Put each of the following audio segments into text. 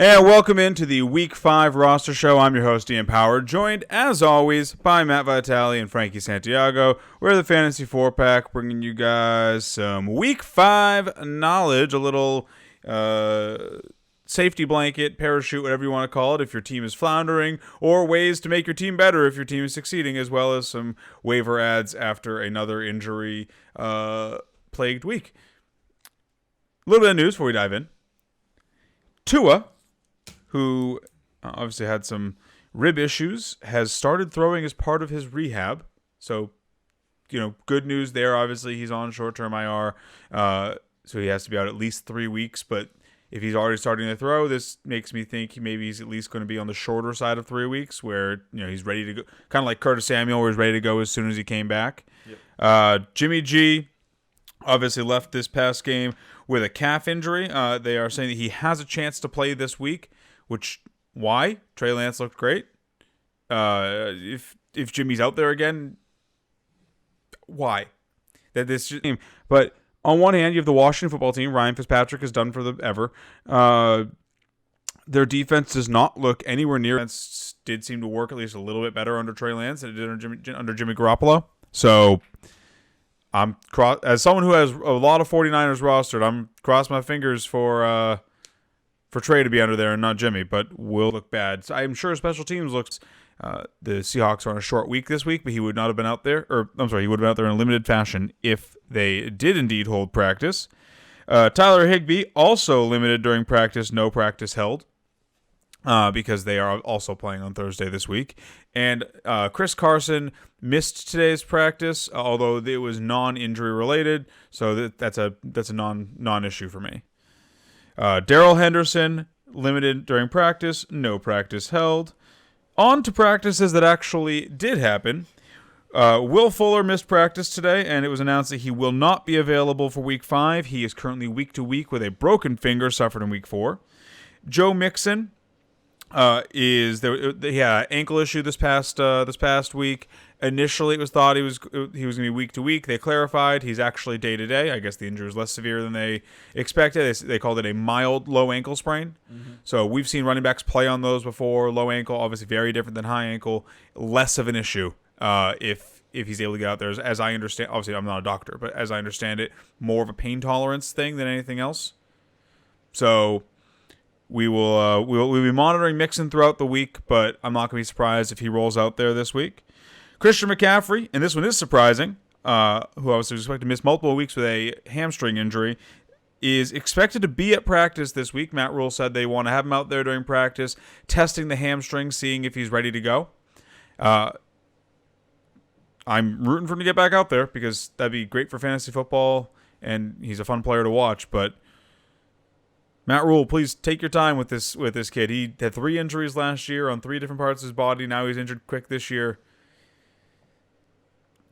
And welcome into the Week 5 roster show. I'm your host, Ian Power, joined, as always, by Matt Vitale and Frankie Santiago. We're the Fantasy 4-Pack, bringing you guys some Week 5 knowledge, a little safety blanket, parachute, whatever you want to call it, if your team is floundering, or ways to make your team better if your team is succeeding, as well as some waiver ads after another injury-plagued week. A little bit of news before we dive in. Tua, who obviously had some rib issues, has started throwing as part of his rehab. So, good news there. Obviously, he's on short-term IR, so he has to be out at least 3 weeks. But if he's already starting to throw, this makes me think he's at least going to be on the shorter side of 3 weeks, where he's ready to go. Kind of like Curtis Samuel, where he's ready to go as soon as he came back. Yep. Jimmy G obviously left this past game with a calf injury. They are saying that he has a chance to play this week. Why? Trey Lance looked great. If Jimmy's out there again, why? But on one hand, you have the Washington football team. Ryan Fitzpatrick is done for them ever. Their defense does not look anywhere near. It did seem to work at least a little bit better under Trey Lance than it did under Jimmy Garoppolo. So, as someone who has a lot of 49ers rostered, I'm crossing my fingers for Trey to be under there and not Jimmy, but will look bad. So I'm sure special teams looks. The Seahawks are on a short week this week, but he would not have been out there. He would have been out there in a limited fashion if they did indeed hold practice. Tyler Higbee also limited during practice, no practice held, because they are also playing on Thursday this week. And Chris Carson missed today's practice, although it was non-injury related, so that's a non-issue for me. Darrell Henderson limited during practice, no practice held. On to practices that actually did happen. Will Fuller missed practice today, and it was announced that he will not be available for Week 5. He is currently week to week with a broken finger suffered in Week 4. Joe Mixon he had an ankle issue this past week. Initially, it was thought he was going to be week to week. They clarified he's actually day to day. I guess the injury was less severe than they expected. They called it a mild low ankle sprain. Mm-hmm. So we've seen running backs play on those before. Low ankle, obviously very different than high ankle. Less of an issue if he's able to get out there. As I understand, obviously I'm not a doctor, but as I understand it, more of a pain tolerance thing than anything else. So we'll be monitoring Mixon throughout the week, but I'm not going to be surprised if he rolls out there this week. Christian McCaffrey, and this one is surprising, who obviously was expected to miss multiple weeks with a hamstring injury, is expected to be at practice this week. Matt Rule said they want to have him out there during practice, testing the hamstring, seeing if he's ready to go. I'm rooting for him to get back out there because that'd be great for fantasy football, and he's a fun player to watch. But Matt Rule, please take your time with this kid. He had 3 injuries last year on 3 different parts of his body. Now he's injured quick this year.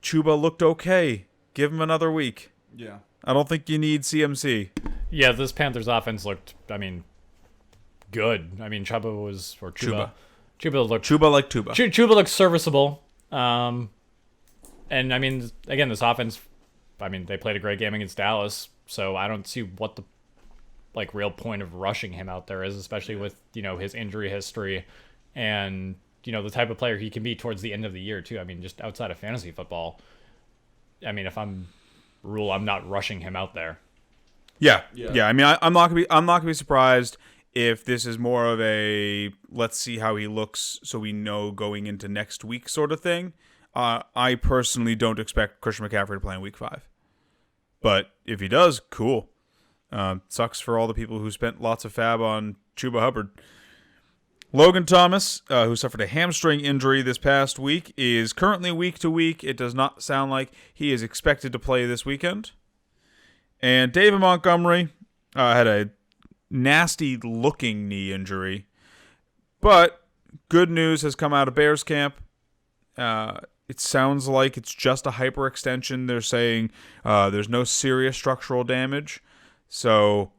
Chuba looked okay. Give him another week. Yeah. I don't think you need CMC. Yeah, this Panthers offense looked, good. Chuba looked serviceable. And, again, this offense, they played a great game against Dallas, so I don't see what the, real point of rushing him out there is, especially with, his injury history and the type of player he can be towards the end of the year, too. Just outside of fantasy football, if I'm Rule, I'm not rushing him out there. Yeah. I'm not gonna be surprised if this is more of a let's see how he looks so we know going into next week sort of thing. I personally don't expect Christian McCaffrey to play in Week 5. But if he does, cool. Sucks for all the people who spent lots of fab on Chuba Hubbard. Logan Thomas, who suffered a hamstring injury this past week, is currently week to week. It does not sound like he is expected to play this weekend. And David Montgomery had a nasty-looking knee injury. But good news has come out of Bears camp. It sounds like it's just a hyperextension. They're saying there's no serious structural damage. So,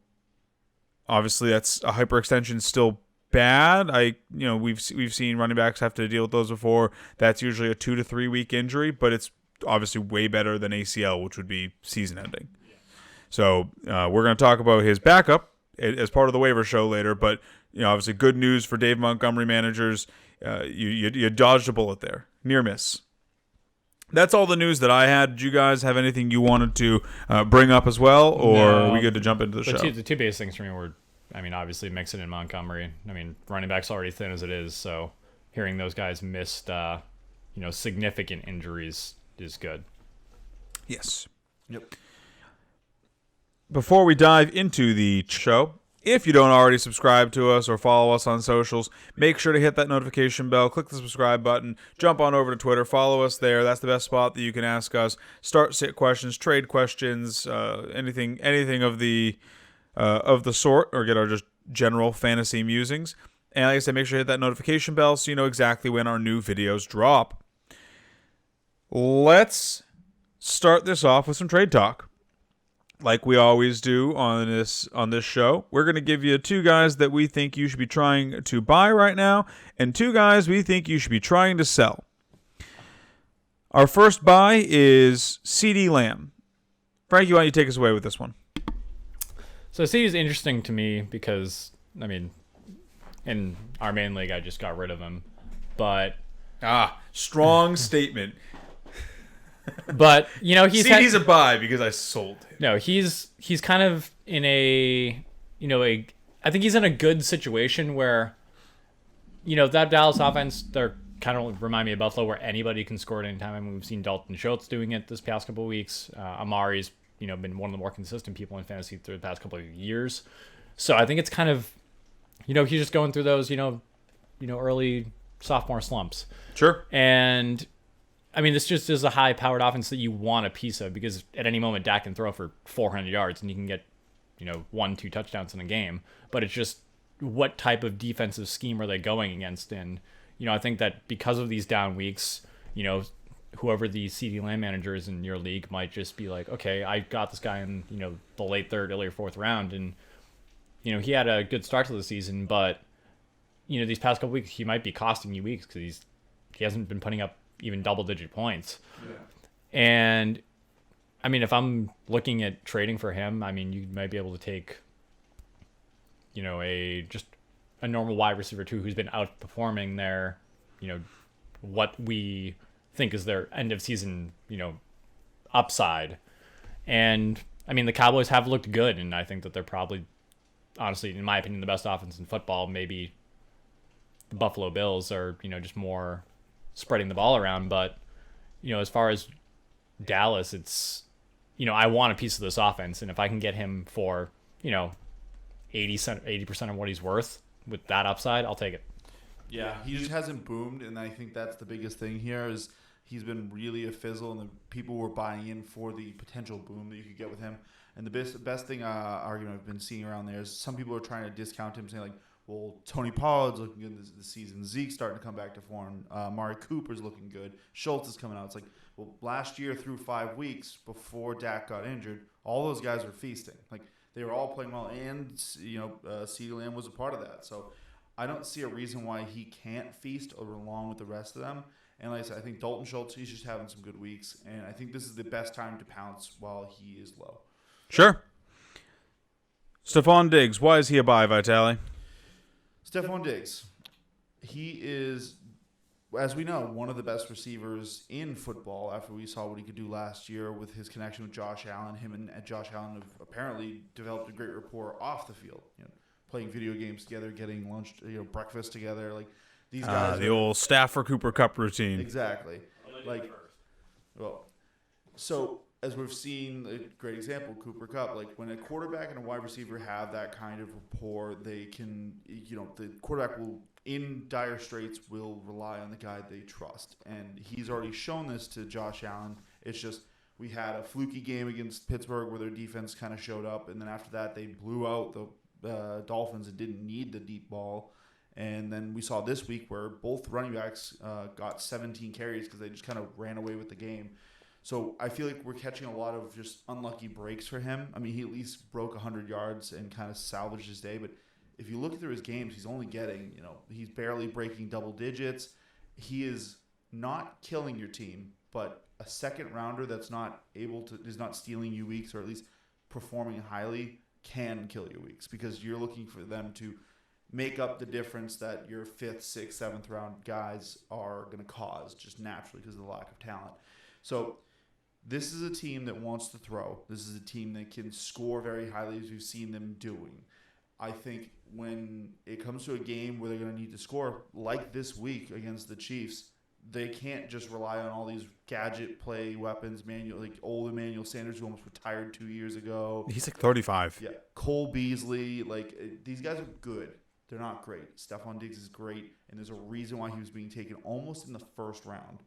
obviously, that's a hyperextension still bad. We've seen running backs have to deal with those before. That's usually a 2 to 3 week injury, but it's obviously way better than ACL, which would be season ending. So we're going to talk about his backup as part of the waiver show later. But obviously good news for Dave Montgomery managers. You dodged a bullet there. Near miss. That's all the news that I had. Did you guys have anything you wanted to bring up as well, or are we good to jump into the show? The two biggest things for me were, obviously Mixon and Montgomery. Running back's already thin as it is, so hearing those guys missed, significant injuries is good. Yes. Yep. Before we dive into the show, if you don't already subscribe to us or follow us on socials, make sure to hit that notification bell, click the subscribe button, jump on over to Twitter, follow us there. That's the best spot that you can ask us. Start sit questions, trade questions, anything of the sort, or get our just general fantasy musings. And like I said, make sure to hit that notification bell so you know exactly when our new videos drop. Let's start this off with some trade talk. Like we always do on this show, we're going to give you 2 guys that we think you should be trying to buy right now, and 2 guys we think you should be trying to sell. Our first buy is CeeDee Lamb. Frankie, why don't you take us away with this one? So CeeDee is interesting to me because, in our main league, I just got rid of him. But strong statement. But CeeDee's a buy because I sold him. No, he's kind of in I think he's in a good situation where, that Dallas offense, they're kind of remind me of Buffalo, where anybody can score at any time. We've seen Dalton Schultz doing it this past couple of weeks. Amari's been one of the more consistent people in fantasy through the past couple of years. So I think it's kind of, he's just going through those early sophomore slumps. Sure. And this just is a high-powered offense that you want a piece of, because at any moment Dak can throw for 400 yards and you can get, 1-2 touchdowns in a game. But it's just what type of defensive scheme are they going against? And, I think that because of these down weeks, whoever the CeeDee Lamb manager is in your league might just be like, okay, I got this guy in, the late 3rd, early 4th round. And, he had a good start to the season, but, these past couple weeks, he might be costing you weeks because he hasn't been putting up even double-digit points. Yeah. And, if I'm looking at trading for him, you might be able to take, a normal wide receiver too, who's been outperforming their, what we think is their end of season, upside. And, the Cowboys have looked good, and I think that they're probably, honestly, in my opinion, the best offense in football. Maybe the Buffalo Bills are, just more spreading the ball around. But, as far as Dallas, it's, I want a piece of this offense. And if I can get him for, 80% of what he's worth with that upside, I'll take it. Yeah, he just hasn't boomed. And I think that's the biggest thing here is he's been really a fizzle, and the people were buying in for the potential boom that you could get with him. And the best thing argument I've been seeing around there is some people are trying to discount him, saying like, well, Tony Pollard's looking good this season. Zeke's starting to come back to form. Amari Cooper's looking good. Schultz is coming out. It's like, well, last year through 5 weeks before Dak got injured, all those guys were feasting. Like, they were all playing well, and, CeeDee Lamb was a part of that. So I don't see a reason why he can't feast along with the rest of them. And like I said, I think Dalton Schultz, he's just having some good weeks. And I think this is the best time to pounce while he is low. Sure. Stefon Diggs, why is he a buy, Vitali? Stefon Diggs, he is, as we know, one of the best receivers in football after we saw what he could do last year with his connection with Josh Allen. Him and Josh Allen have apparently developed a great rapport off the field, playing video games together, getting lunch, breakfast together. Like, these guys the old Stafford Cooper Cup routine. Exactly. So as we've seen, a great example, Cooper Kupp. Like, when a quarterback and a wide receiver have that kind of rapport, they can, the quarterback will, in dire straits, will rely on the guy they trust. And he's already shown this to Josh Allen. It's just, we had a fluky game against Pittsburgh where their defense kind of showed up. And then after that, they blew out the Dolphins and didn't need the deep ball. And then we saw this week where both running backs got 17 carries because they just kind of ran away with the game. So I feel like we're catching a lot of just unlucky breaks for him. He at least broke 100 yards and kind of salvaged his day. But if you look through his games, he's only getting, he's barely breaking double digits. He is not killing your team, but a second rounder that's not is not stealing you weeks, or at least performing highly, can kill your weeks, because you're looking for them to make up the difference that your 5th, 6th, 7th round guys are going to cause just naturally because of the lack of talent. So this is a team that wants to throw. This is a team that can score very highly, as we've seen them doing. I think when it comes to a game where they're going to need to score, like this week against the Chiefs, they can't just rely on all these gadget play weapons. Old Emmanuel Sanders, who almost retired 2 years ago. He's like 35. Yeah, Cole Beasley. These guys are good. They're not great. Stefon Diggs is great, and there's a reason why he was being taken almost in the first round.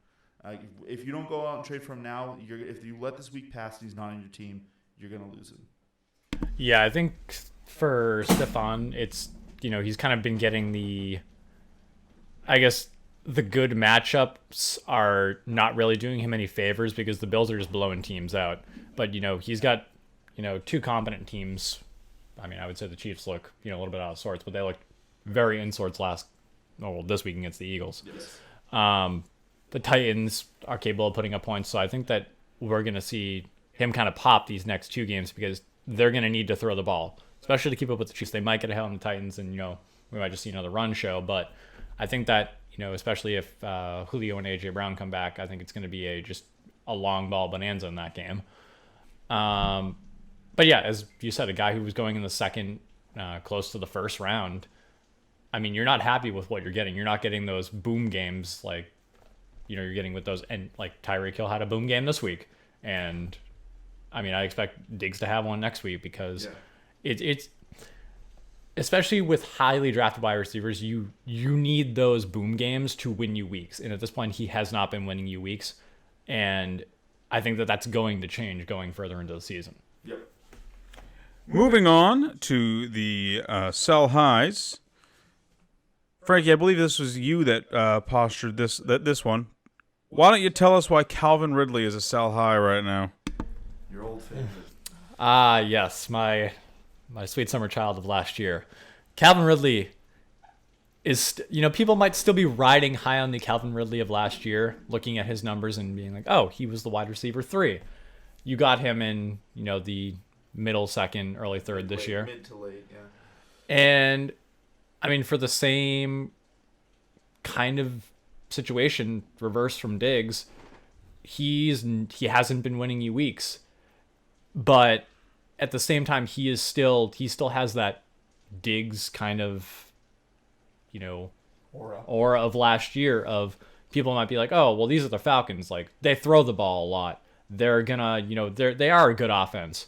If you don't go out and trade for him now, if you let this week pass and he's not on your team, you're going to lose him. Yeah, I think for Stefon, it's, he's kind of been getting the good matchups are not really doing him any favors because the Bills are just blowing teams out. But, he's got, 2 competent teams. I mean, I would say the Chiefs look, a little bit out of sorts, but they looked very in sorts this week against the Eagles. Yes. The Titans are capable of putting up points, so I think that we're going to see him kind of pop these next 2 games because they're going to need to throw the ball, especially to keep up with the Chiefs. They might get ahead on the Titans, and, we might just see another run show, but I think that, especially if Julio and A.J. Brown come back, I think it's going to be just a long ball bonanza in that game. But yeah, as you said, a guy who was going in the second, close to the first round, I mean, you're not happy with what you're getting. You're not getting those boom games like, you're getting with those. And like Tyreek Hill had a boom game this week. And I mean, I expect Diggs to have one next week because it's especially with highly drafted wide receivers, you need those boom games to win you weeks. And at this point, he has not been winning you weeks. And I think that that's going to change going further into the season. Yep. Moving on to the sell highs. Frankie, I believe this was you that postured this one. Why don't you tell us why Calvin Ridley is a sell high right now? Your old favorite. Yes, my sweet summer child of last year. Calvin Ridley is, people might still be riding high on the Calvin Ridley of last year, looking at his numbers and being like, oh, he was the wide receiver 3. You got him in, the middle second, early third this year. Mid to late, yeah. And I mean, for the same kind of situation, reverse from Diggs, he hasn't been winning you weeks, but at the same time, he still has that Diggs kind of, aura of last year of people might be like, oh, well, these are the Falcons. Like, they throw the ball a lot. They're gonna, they are a good offense.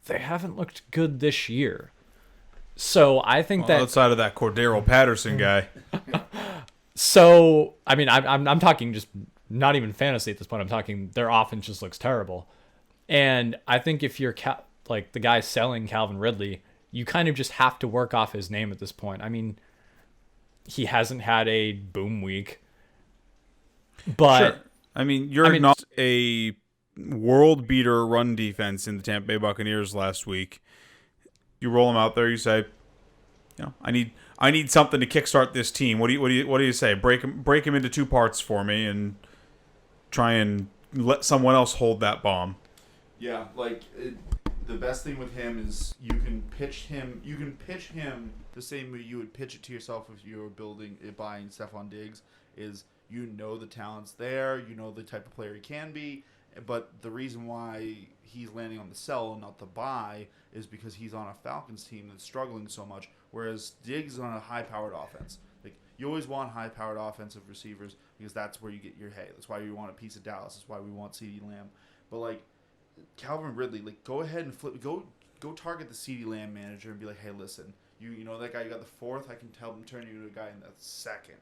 They haven't looked good this year. So I think that outside of that Cordero Patterson guy. So, I mean, I'm talking just not even fantasy at this point. I'm talking their offense just looks terrible. And I think if you're like the guy selling Calvin Ridley, you kind of just have to work off his name at this point. I mean, he hasn't had a boom week. But sure. I mean, not a world beater run defense in the Tampa Bay Buccaneers last week. You roll him out there, you say, I need something to kickstart this team. What do you say? Break him into 2 parts for me and try and let someone else hold that bomb. Yeah, the best thing with him is you can pitch him the same way you would pitch it to yourself if you were buying Stefon Diggs. Is the talent's there, the type of player he can be, but the reason why he's landing on the sell and not the buy is because he's on a Falcons team that's struggling so much, whereas Diggs is on a high-powered offense. Like, you always want high-powered offensive receivers because that's where you get your hay. That's why you want a piece of Dallas. That's why we want CeeDee Lamb. But Calvin Ridley, go ahead and go target the CeeDee Lamb manager and be like, hey, listen, you know that guy you got the 4th, I can help him turn you into a guy in the 2nd.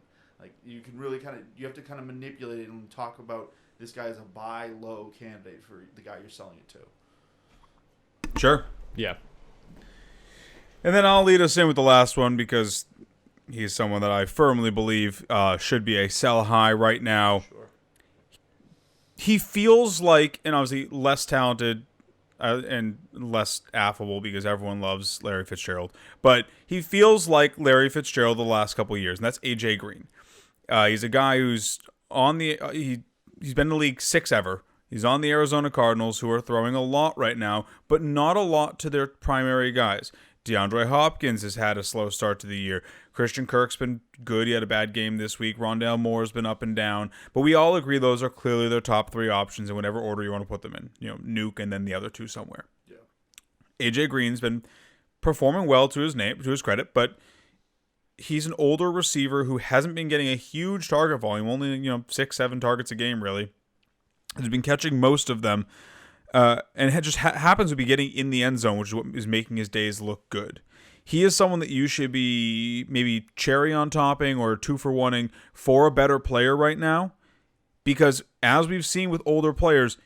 You can really you have to kind of manipulate it and talk about this guy as a buy low candidate for the guy you're selling it to. Sure. Yeah. And then I'll lead us in with the last one because he's someone that I firmly believe should be a sell high right now. Sure. He feels like, and obviously less talented and less affable because everyone loves Larry Fitzgerald, but he feels like Larry Fitzgerald the last couple of years, and that's A.J. Green. He's a guy who's on the he's been in the league 6 ever. He's on the Arizona Cardinals, who are throwing a lot right now, but not a lot to their primary guys. DeAndre Hopkins has had a slow start to the year. Christian Kirk's been good. He had a bad game this week. Rondale Moore's been up and down. But we all agree those are clearly their top 3 options in whatever order you want to put them in. Nuke and then the other 2 somewhere. Yeah. AJ Green's been performing well to his credit, but he's an older receiver who hasn't been getting a huge target volume, only 6-7 targets a game really. He's been catching most of them, and it just happens to be getting in the end zone, which is what is making his days look good. He is someone that you should be maybe cherry on topping or 2-for-1ing for a better player right now, because as we've seen with older players,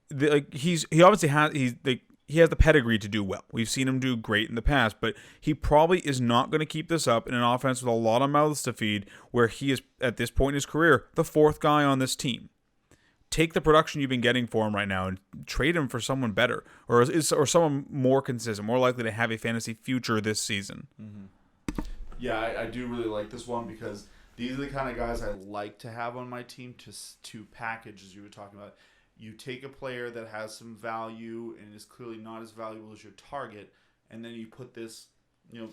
he obviously has he has the pedigree to do well. We've seen him do great in the past, but he probably is not going to keep this up in an offense with a lot of mouths to feed, where he is at this point in his career the 4th guy on this team. Take the production you've been getting for him right now and trade him for someone better, or someone more consistent, more likely to have a fantasy future this season. Mm-hmm. Yeah, I do really like this one because these are the kind of guys I like to have on my team to package, as you were talking about. You take a player that has some value and is clearly not as valuable as your target, and then you put this,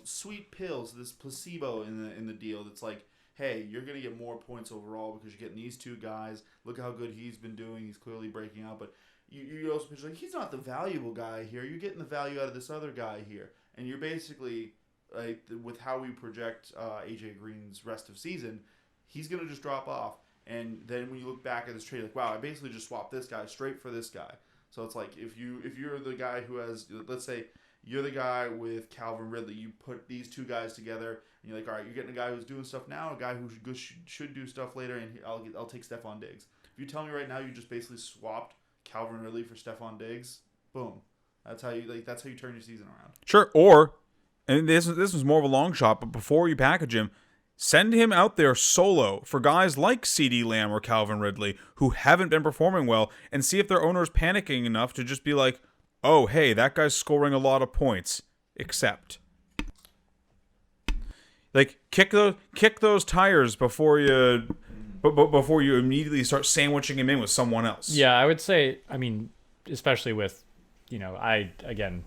sweet pills, this placebo in the deal that's like, hey, you're going to get more points overall because you're getting these 2 guys. Look how good he's been doing. He's clearly breaking out. But you also picture, he's not the valuable guy here. You're getting the value out of this other guy here. And you're basically, with how we project AJ Green's rest of season, he's going to just drop off. And then when you look back at this trade, wow, I basically just swapped this guy straight for this guy. So it's like if you're the guy who has, let's say, you're the guy with Calvin Ridley. You put these 2 guys together, and you're like, all right, you're getting a guy who's doing stuff now, a guy who should do stuff later, and I'll take Stefon Diggs. If you tell me right now you just basically swapped Calvin Ridley for Stefon Diggs, boom, that's how you turn your season around. Sure, or and this was more of a long shot, but before you package him, send him out there solo for guys like CeeDee Lamb or Calvin Ridley who haven't been performing well, and see if their owner is panicking enough to just be like, oh, hey, that guy's scoring a lot of points. Accept. Kick those tires before you immediately start sandwiching him in with someone else. Yeah, I would say, especially with, again,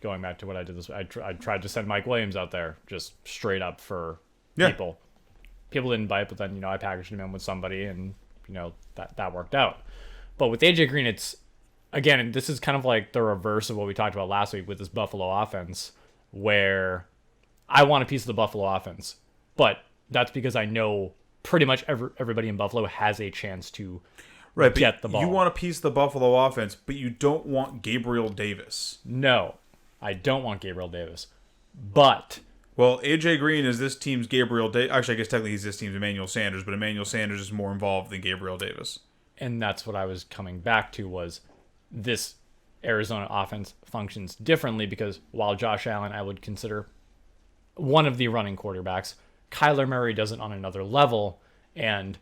going back to what I did this, I tried to send Mike Williams out there just straight up for people. People didn't bite, but then, I packaged him in with somebody and, that worked out. But with AJ Green, it's, again, this is kind of like the reverse of what we talked about last week with this Buffalo offense, where I want a piece of the Buffalo offense, but that's because I know pretty much everybody in Buffalo has a chance to get the ball. You want a piece of the Buffalo offense, but you don't want Gabriel Davis. No, I don't want Gabriel Davis. But well, AJ Green is this team's Gabriel Davis. Actually, I guess technically he's this team's Emmanuel Sanders, but Emmanuel Sanders is more involved than Gabriel Davis. And that's what I was coming back to, was this Arizona offense functions differently, because while Josh Allen I would consider one of the running quarterbacks, Kyler Murray does it on another level, and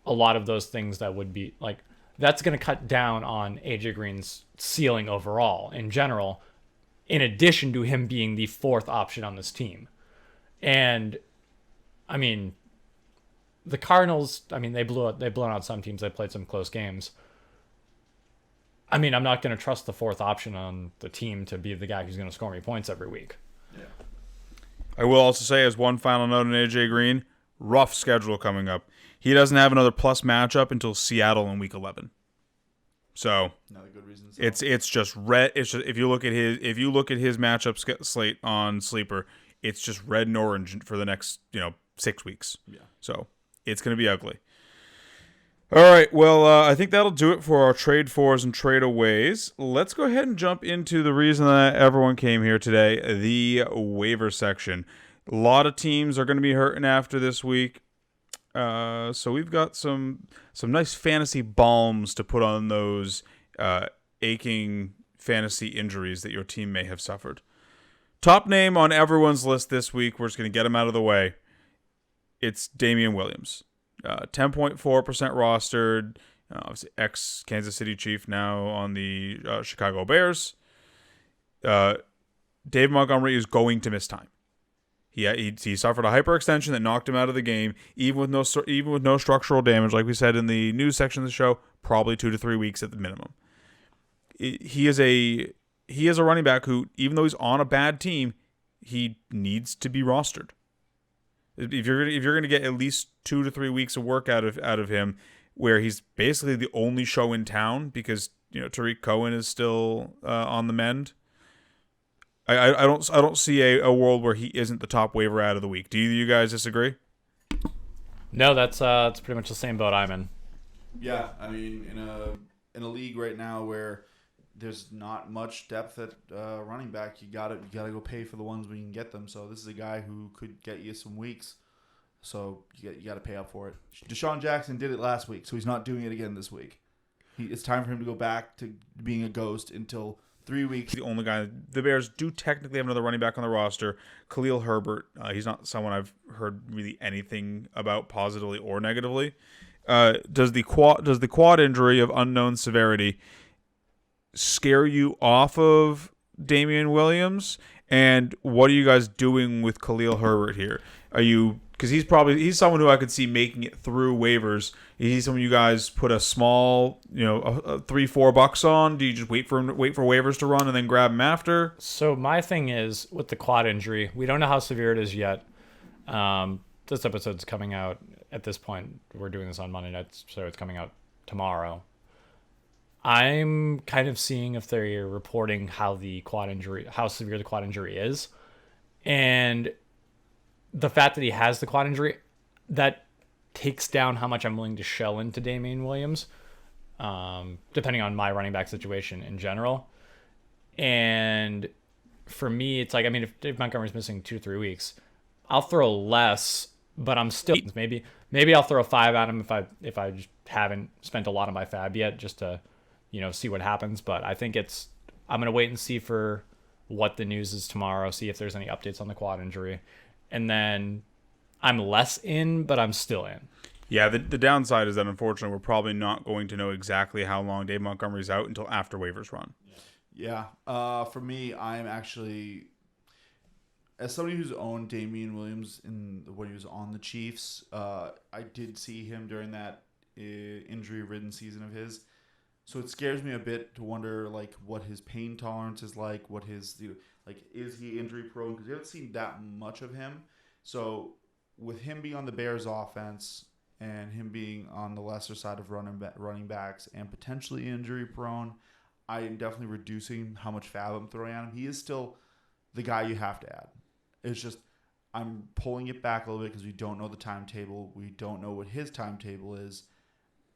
a lot of those things that would be like, that's going to cut down on AJ Green's ceiling overall in general, in addition to him being the 4th option on this team. And the Cardinals, they've blown out some teams. They played some close games. I'm not going to trust the 4th option on the team to be the guy who's going to score me points every week. Yeah. I will also say, as one final note on AJ Green, rough schedule coming up. He doesn't have another plus matchup until Seattle in Week 11. So another good reason. It's just red. It's just if you look at his matchup slate on Sleeper, it's just red and orange for the next 6 weeks. Yeah. So it's going to be ugly. All right, well, I think that'll do it for our trade fours and trade aways. Let's go ahead and jump into the reason that everyone came here today, the waiver section. A lot of teams are going to be hurting after this week, so we've got some nice fantasy balms to put on those aching fantasy injuries that your team may have suffered. Top name on everyone's list this week, we're just going to get him out of the way. It's Damien Williams. 10.4% rostered, obviously ex-Kansas City Chief, now on the Chicago Bears. Dave Montgomery is going to miss time. He suffered a hyperextension that knocked him out of the game, even with no structural damage, like we said in the news section of the show, probably 2 to 3 weeks at the minimum. He is a running back who, even though he's on a bad team, he needs to be rostered. If you're gonna get at least 2 to 3 weeks of work out of him, where he's basically the only show in town because Tariq Cohen is still on the mend. I don't see a world where he isn't the top waiver out of the week. Do you guys disagree? No, that's pretty much the same boat I'm in. Yeah, I mean, in a league right now where there's not much depth at running back, you gotta go pay for the ones when you can get them. So this is a guy who could get you some weeks. So you got to pay up for it. Deshaun Jackson did it last week, so he's not doing it again this week. It's time for him to go back to being a ghost until 3 weeks. The only guy, the Bears do technically have another running back on the roster, Khalil Herbert. He's not someone I've heard really anything about positively or negatively. Does the quad injury of unknown severity scare you off of Damien Williams? And what are you guys doing with Khalil Herbert here? Because he's someone who I could see making it through waivers. He's someone you guys put a small, $3-4 on. Do you just wait for waivers to run and then grab him after? So my thing is with the quad injury, we don't know how severe it is yet. This episode's coming out at this point. We're doing this on Monday night, so it's coming out tomorrow. I'm kind of seeing if they're reporting how severe the quad injury is, and the fact that he has the quad injury, that takes down how much I'm willing to shell into Damien Williams, depending on my running back situation in general. And for me, it's like, I mean, if Dave Montgomery's missing 2-3 weeks, I'll throw less, but I'm still maybe I'll throw a 5 at him if I just haven't spent a lot of my fab yet, just to see what happens. But I think I'm gonna wait and see for what the news is tomorrow, see if there's any updates on the quad injury. And then I'm less in, but I'm still in. Yeah, the downside is that unfortunately we're probably not going to know exactly how long Dave Montgomery's out until after waivers run. Yeah. For me, I'm actually, as somebody who's owned Damien Williams when he was on the Chiefs, I did see him during that injury-ridden season of his. So it scares me a bit to wonder what his pain tolerance is like, what his is he injury prone? Because we haven't seen that much of him. So with him being on the Bears offense and him being on the lesser side of running backs and potentially injury prone, I am definitely reducing how much fab I'm throwing at him. He is still the guy you have to add. It's just I'm pulling it back a little bit because we don't know the timetable. We don't know what his timetable is.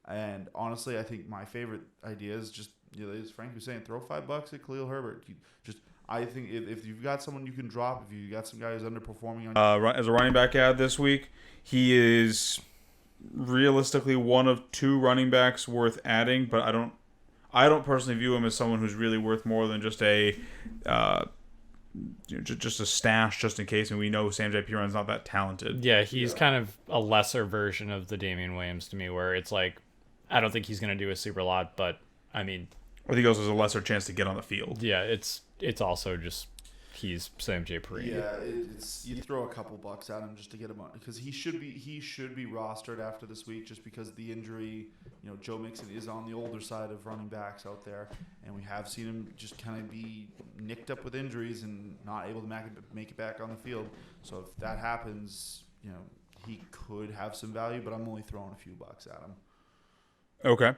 And honestly, I think my favorite idea is just, as Frank was saying, throw $5 at Khalil Herbert. I think if you've got someone you can drop, if you got some guy who's underperforming as a running back ad this week, he is realistically one of 2 running backs worth adding, but I don't personally view him as someone who's really worth more than just a stash just in case. And we know Sam J. Piron's not that talented. Yeah, he's kind of a lesser version of the Damien Williams to me, where it's like, I don't think he's going to do a super lot, but I mean, I think also has a lesser chance to get on the field. Yeah, it's also just he's Sam J. Perine. Yeah, you throw a couple bucks at him just to get him on, because he should be rostered after this week, just because the injury. Joe Mixon is on the older side of running backs out there, and we have seen him just kind of be nicked up with injuries and not able to make it back on the field. So if that happens, he could have some value, but I'm only throwing a few bucks at him. Okay.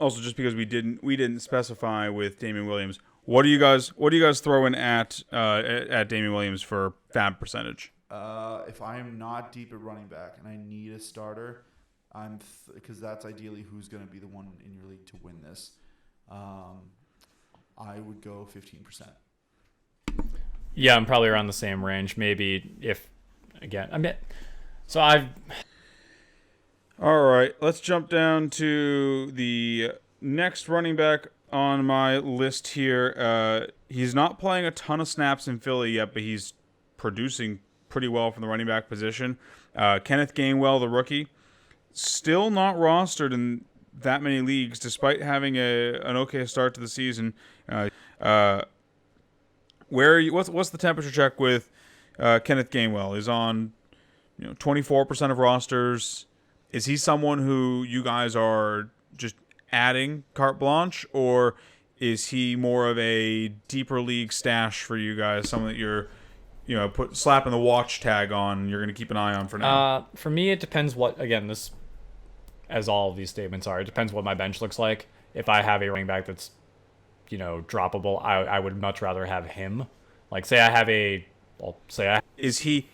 Also, just because we didn't specify with Damien Williams, what do you guys throw in at Damien Williams for fab percentage? If I am not deep at running back and I need a starter, because that's ideally who's going to be the one in your league to win this. I would go 15%. Yeah, I'm probably around the same range. Maybe I've. All right, let's jump down to the next running back on my list here. He's not playing a ton of snaps in Philly yet, but he's producing pretty well from the running back position. Kenneth Gainwell, the rookie, still not rostered in that many leagues, despite having an okay start to the season. What's the temperature check with Kenneth Gainwell? He's on 24% of rosters. Is he someone who you guys are just adding carte blanche, or Is he more of a deeper league stash for you guys? Someone that you're, slapping the watch tag on and you're going to keep an eye on for now? For me, it depends what, again, this, as all of these statements are, it depends what my bench looks like. If I have a running back that's, droppable, I would much rather have him. Like, Is he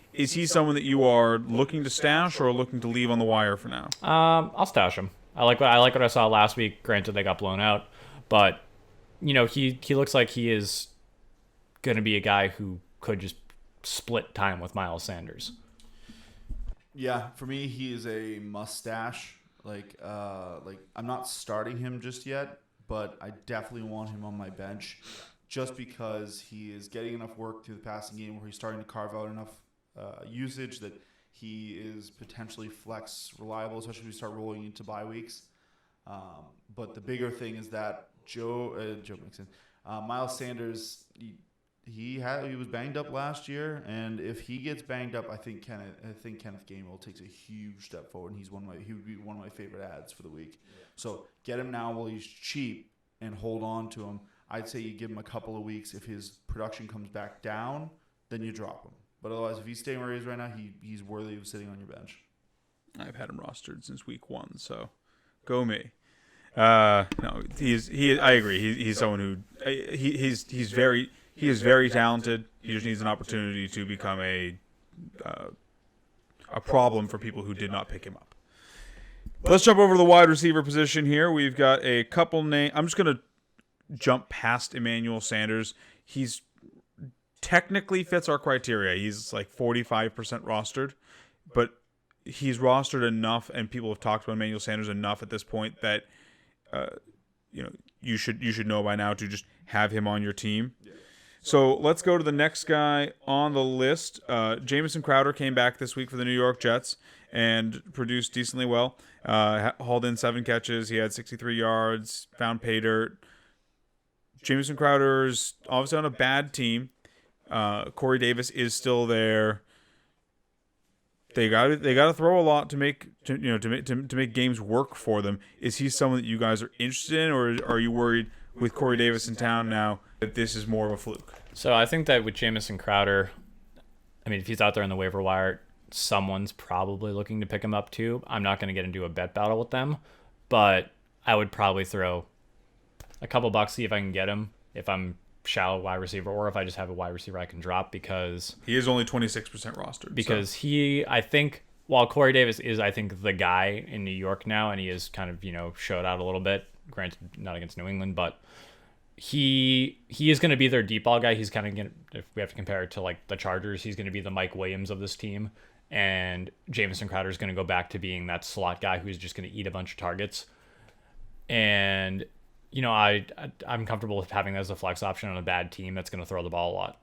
someone that you are looking to stash or looking to leave on the wire for now? I'll stash him. I like what I saw last week. Granted, they got blown out, but he looks like he is going to be a guy who could just split time with Miles Sanders. Yeah, for me, he is a mustache. Like I'm not starting him just yet, but I definitely want him on my bench, just because he is getting enough work through the passing game where he's starting to carve out enough usage that he is potentially flex reliable, especially when we start rolling into bye weeks. But the bigger thing is that Joe Mixon, Miles Sanders, he was banged up last year, and if he gets banged up, I think Kenneth Gainwell takes a huge step forward, and he would be one of my favorite ads for the week. Yeah. So get him now while he's cheap and hold on to him. I'd say you give him a couple of weeks. If his production comes back down, then you drop him. But otherwise, if he's staying where he is right now, he's worthy of sitting on your bench. I've had him rostered since week 1, so go me. No, I agree. He's someone who he is very talented. He just needs an opportunity to become a problem for people who did not pick him up. Let's jump over to the wide receiver position here. We've got a couple names. I'm just gonna jump past Emmanuel Sanders. He's technically fits our criteria. He's like 45% rostered, but he's rostered enough, and people have talked about Emmanuel Sanders enough at this point that you should know by now to just have him on your team. Yeah. So let's go to the next guy on the list. Jamison Crowder came back this week for the New York Jets and produced decently well. Hauled in 7 catches. He had 63 yards, found pay dirt. Jamison Crowder's obviously on a bad team. Corey Davis is still there. They got to throw a lot to make games work for them. Is he someone that you guys are interested in, or are you worried with Corey Davis in town now that this is more of a fluke? So I think that with Jamison Crowder, I mean, if he's out there on the waiver wire, someone's probably looking to pick him up too. I'm not going to get into a bet battle with them, but I would probably throw a couple bucks, see if I can get him if I'm shallow wide receiver, or if I just have a wide receiver I can drop, because he is only 26% rostered. Because I think, while Corey Davis is, I think, the guy in New York now, and he is kind of, showed out a little bit, granted not against New England, but he is going to be their deep ball guy. He's kind of going to, if we have to compare it to like the Chargers, he's going to be the Mike Williams of this team, and Jamison Crowder is going to go back to being that slot guy who's just going to eat a bunch of targets. And I'm comfortable with having that as a flex option on a bad team that's going to throw the ball a lot.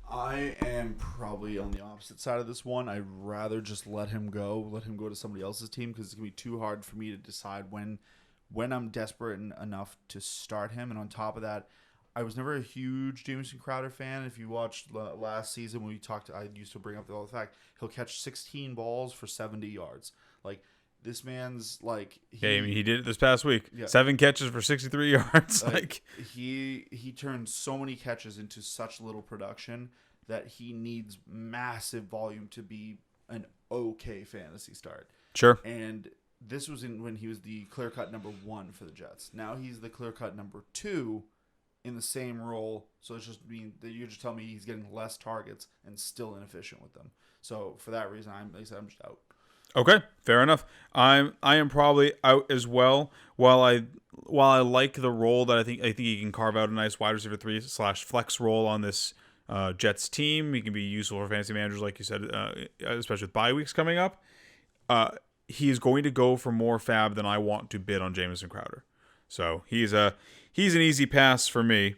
I am probably on the opposite side of this one. I'd rather just let him go to somebody else's team, because it's going to be too hard for me to decide when I'm desperate enough to start him. And on top of that, I was never a huge Jamison Crowder fan. If you watched last season when we talked, I used to bring up all the fact he'll catch 16 balls for 70 yards. Like, this man's like he did it this past week. Yeah. 7 catches for 63 yards. He turned so many catches into such little production that he needs massive volume to be an okay fantasy start. Sure. And this was when he was the clear-cut number 1 for the Jets. Now he's the clear-cut number 2 in the same role. So it's just you're just telling me he's getting less targets and still inefficient with them. So for that reason, I'm just out. Okay, fair enough. I am probably out as well. While I like the role that I think he can carve out a nice wide receiver 3/flex role on this Jets team. He can be useful for fantasy managers, like you said, especially with bye weeks coming up. He is going to go for more fab than I want to bid on Jamison Crowder. So he's an easy pass for me.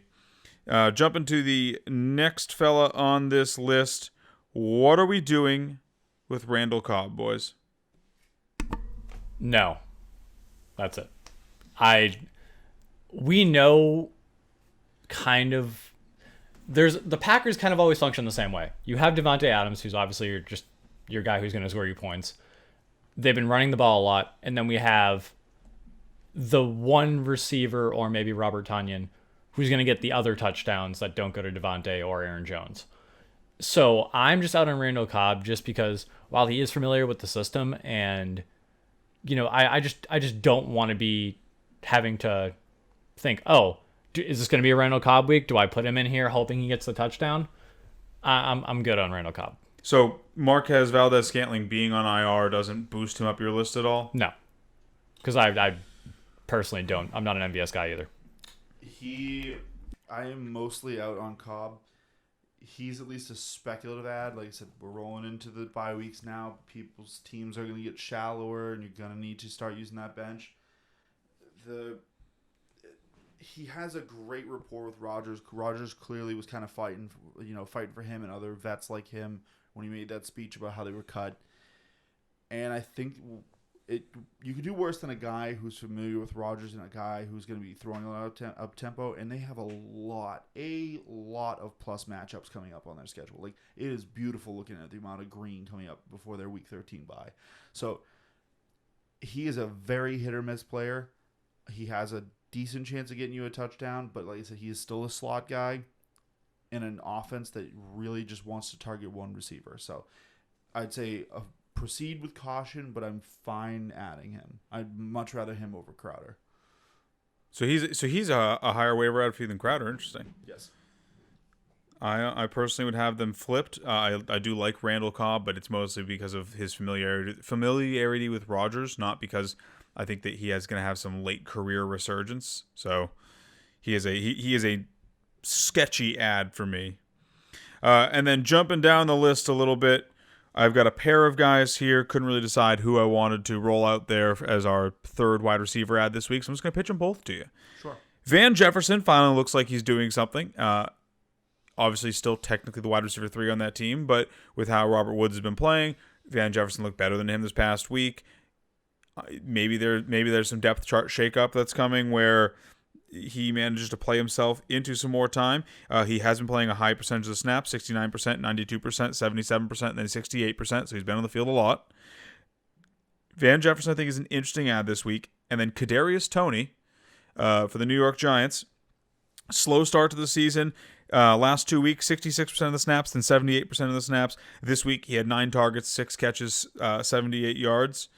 Jumping to the next fella on this list. What are we doing with Randall Cobb, boys? No. That's it. We know kind of, the Packers kind of always function the same way. You have Devontae Adams, who's obviously your guy who's going to score you points. They've been running the ball a lot, and then we have the one receiver, or maybe Robert Tonyan, who's going to get the other touchdowns that don't go to Devontae or Aaron Jones. So I'm just out on Randall Cobb just because while he is familiar with the system, and I just don't want to be having to think, oh, is this going to be a Randall Cobb week? Do I put him in here hoping he gets the touchdown? I'm good on Randall Cobb. So Marquez Valdez-Scantling being on IR doesn't boost him up your list at all? No, because I personally don't. I'm not an MVS guy either. I am mostly out on Cobb. He's at least a speculative ad. Like I said, we're rolling into the bye weeks now. People's teams are going to get shallower, and you're going to need to start using that bench. He has a great rapport with Rodgers. Rodgers clearly was kind of fighting for him and other vets like him when he made that speech about how they were cut. And I think you could do worse than a guy who's familiar with Rodgers and a guy who's going to be throwing a lot of up tempo. And they have a lot of plus matchups coming up on their schedule. Like, it is beautiful looking at the amount of green coming up before their Week 13 bye. So he is a very hit or miss player. He has a decent chance of getting you a touchdown, but like I said, he is still a slot guy in an offense that really just wants to target one receiver. So I'd say proceed with caution, but I'm fine adding him. I'd much rather him over Crowder. So he's a higher waiver ad fee than Crowder. Interesting. Yes. I personally would have them flipped. I do like Randall Cobb, but it's mostly because of his familiarity with Rodgers, not because I think that he is going to have some late career resurgence. So he is a sketchy ad for me. And then jumping down the list a little bit, I've got a pair of guys here. Couldn't really decide who I wanted to roll out there as our third wide receiver ad this week, so I'm just going to pitch them both to you. Sure. Van Jefferson finally looks like he's doing something. Obviously, still technically the wide receiver 3 on that team, but with how Robert Woods has been playing, Van Jefferson looked better than him this past week. Maybe there's some depth chart shakeup that's coming where he manages to play himself into some more time. He has been playing a high percentage of the snaps, 69%, 92%, 77%, and then 68%, so he's been on the field a lot. Van Jefferson, I think, is an interesting ad this week. And then Kadarius Toney for the New York Giants. Slow start to the season. Last 2 weeks, 66% of the snaps, then 78% of the snaps. This week, he had 9 targets, 6 catches, 78 yards.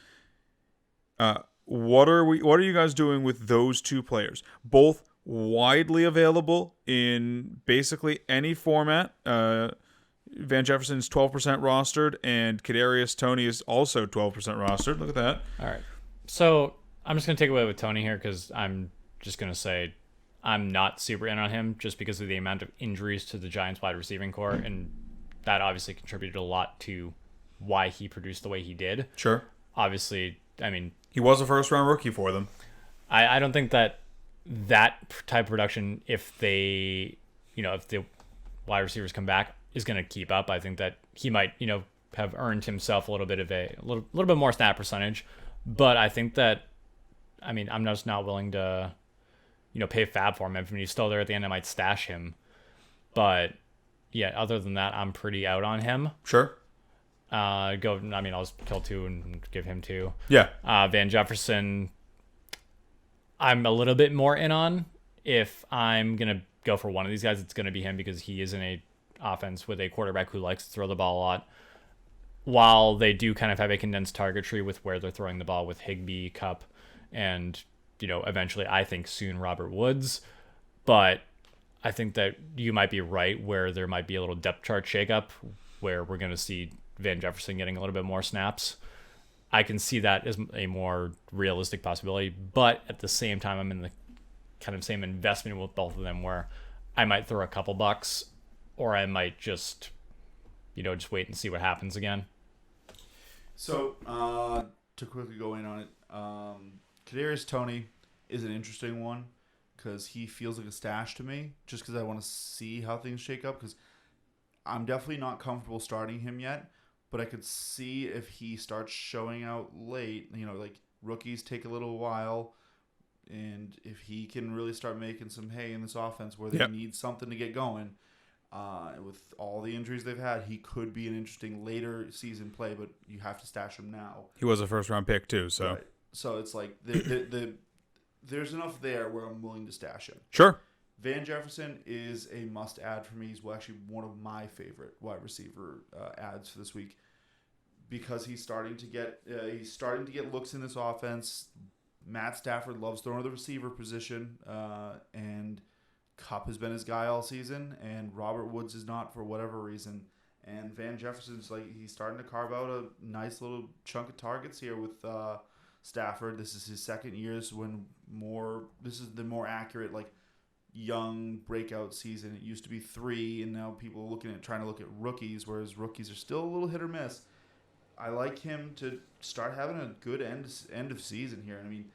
What are you guys doing with those two players? Both widely available in basically any format. Van Jefferson's 12% rostered, and Kadarius Toney is also 12% rostered. Look at that. All right. So I'm just going to take away with Toney here because I'm just going to say I'm not super in on him just because of the amount of injuries to the Giants wide receiving core, and that obviously contributed a lot to why he produced the way he did. Sure. Obviously, I mean, he was a first-round rookie for them. I don't think that type of production, if the wide receivers come back, is going to keep up. I think that he might, have earned himself a little bit more snap percentage. But I think that, I'm just not willing to, pay fab for him. If he's still there at the end, I might stash him. But yeah, other than that, I'm pretty out on him. Sure. I'll just kill 2 and give him 2. Yeah. Van Jefferson, I'm a little bit more in on. If I'm going to go for one of these guys, it's going to be him because he is in a offense with a quarterback who likes to throw the ball a lot. While they do kind of have a condensed target tree with where they're throwing the ball with Higbee, Kupp, and, eventually I think soon Robert Woods. But I think that you might be right where there might be a little depth chart shakeup where we're going to see Van Jefferson getting a little bit more snaps. I can see that as a more realistic possibility, but at the same time, I'm in the kind of same investment with both of them where I might throw a couple bucks or I might just wait and see what happens again. So, to quickly go in on it, Kadarius Toney is an interesting one because he feels like a stash to me just because I want to see how things shake up because I'm definitely not comfortable starting him yet. But I could see if he starts showing out late, like rookies take a little while. And if he can really start making some hay in this offense where they need something to get going, with all the injuries they've had, he could be an interesting later season play, but you have to stash him now. He was a first-round pick too, so. Right. So it's like there's enough there where I'm willing to stash him. Sure. Van Jefferson is a must-add for me. He's actually one of my favorite wide receiver ads for this week because he's starting to get looks in this offense. Matt Stafford loves throwing to the receiver position, and Kupp has been his guy all season, and Robert Woods is not for whatever reason. And Van Jefferson's he's starting to carve out a nice little chunk of targets here with Stafford. This is his second year this is the more accurate young breakout season. It used to be 3, and now people are trying to look at rookies, whereas rookies are still a little hit or miss. I like him to start having a good end of season here. I mean,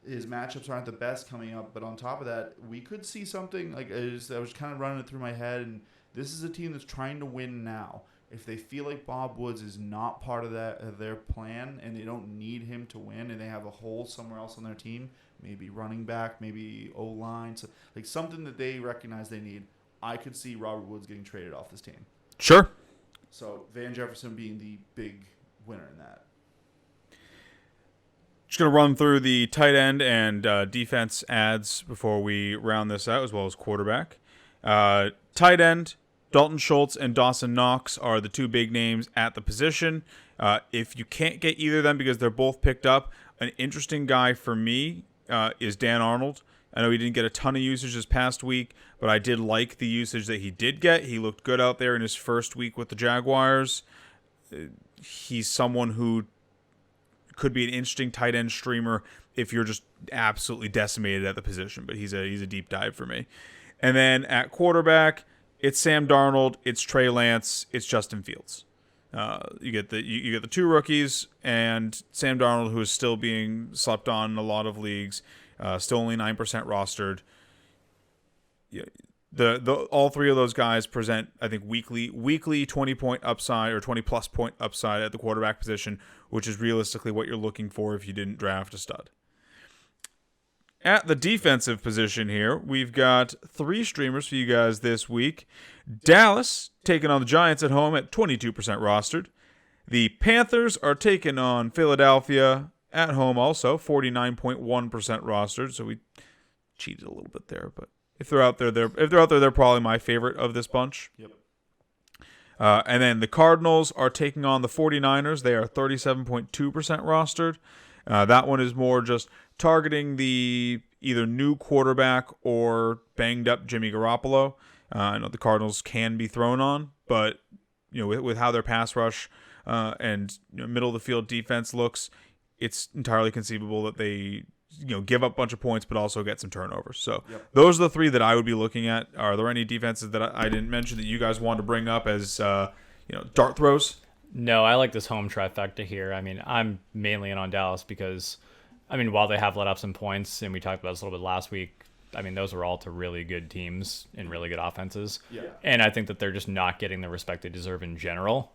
his matchups aren't the best coming up, but on top of that, we could see something I was kind of running it through my head, and this is a team that's trying to win now. If they feel like Bob Woods is not part of their plan, and they don't need him to win, and they have a hole somewhere else on their team, maybe running back, maybe O-line, so something that they recognize they need, I could see Robert Woods getting traded off this team. Sure. So Van Jefferson being the big winner in that. Just going to run through the tight end and defense ads before we round this out, as well as quarterback. Tight end, Dalton Schultz and Dawson Knox are the 2 big names at the position. If you can't get either of them because they're both picked up, an interesting guy for me is Dan Arnold. I know he didn't get a ton of usage this past week, but I did like the usage that he did get. He looked good out there in his first week with the Jaguars. He's someone who could be an interesting tight end streamer if you're just absolutely decimated at the position, but he's a deep dive for me. And then at quarterback, it's Sam Darnold, it's Trey Lance, it's Justin Fields. You get the 2 rookies and Sam Darnold, who is still being slept on in a lot of leagues, still only 9% rostered. All 3 of those guys present, I think, weekly 20-point upside or 20-plus point upside at the quarterback position, which is realistically what you're looking for if you didn't draft a stud. At the defensive position here, we've got 3 streamers for you guys this week. Dallas taking on the Giants at home at 22% rostered. The Panthers are taking on Philadelphia at home also, 49.1% rostered. So we cheated a little bit there, but if they're out there, they're probably my favorite of this bunch. Yep. And then the Cardinals are taking on the 49ers. They are 37.2% rostered. That one is more just targeting the either new quarterback or banged up Jimmy Garoppolo. I know the Cardinals can be thrown on, but with how their pass rush and middle of the field defense looks, it's entirely conceivable that they give up a bunch of points but also get some turnovers. So Those are the 3 that I would be looking at. Are there any defenses that I didn't mention that you guys wanted to bring up as dart throws? No, I like this home trifecta here. I mean, I'm mainly in on Dallas because, while they have let up some points, and we talked about this a little bit last week, those are all to really good teams and really good offenses. Yeah. And I think that they're just not getting the respect they deserve in general.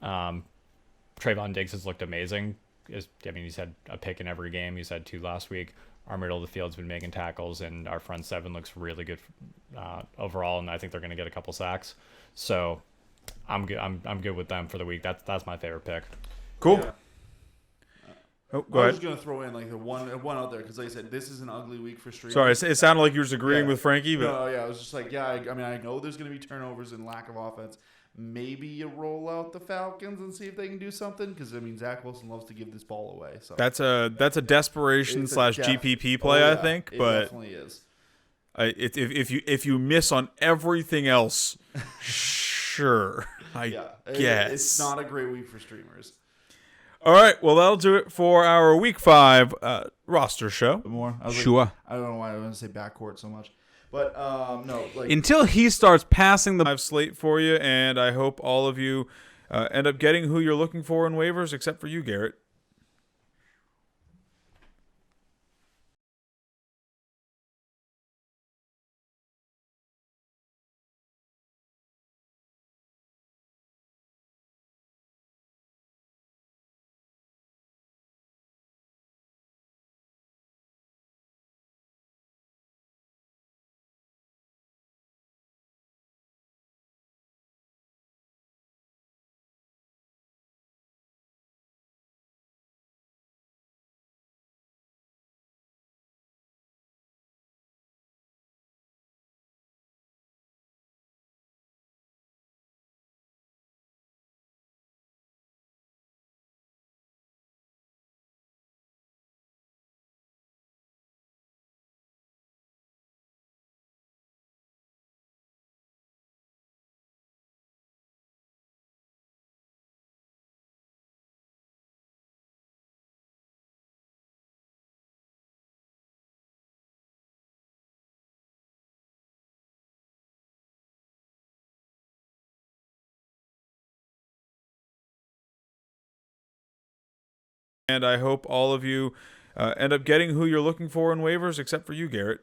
Trayvon Diggs has looked amazing. He's had a pick in every game. He's had 2 last week. Our middle of the field's been making tackles, and our front 7 looks really good overall, and I think they're going to get a couple sacks. So I'm good. I'm good with them for the week. That's my favorite pick. Cool. Yeah. Go I ahead. was just gonna throw in the one out there because, like I said, this is an ugly week for streamers. Sorry, it sounded like you were agreeing with Frankie, but No, yeah, I was just I know there's gonna be turnovers and lack of offense. Maybe you roll out the Falcons and see if they can do something because Zach Wilson loves to give this ball away. So that's a desperation / GPP play, I think. It but definitely is. If you miss on everything else, sure, I guess it's not a great week for streamers. All right, well that'll do it for our Week 5 roster show. More, Sure. I don't know why I want to say backcourt so much, but no, until he starts passing the 5 slate for you, and I hope all of you end up getting who you're looking for in waivers, except for you, Garrett. And I hope all of you end up getting who you're looking for in waivers, except for you, Garrett.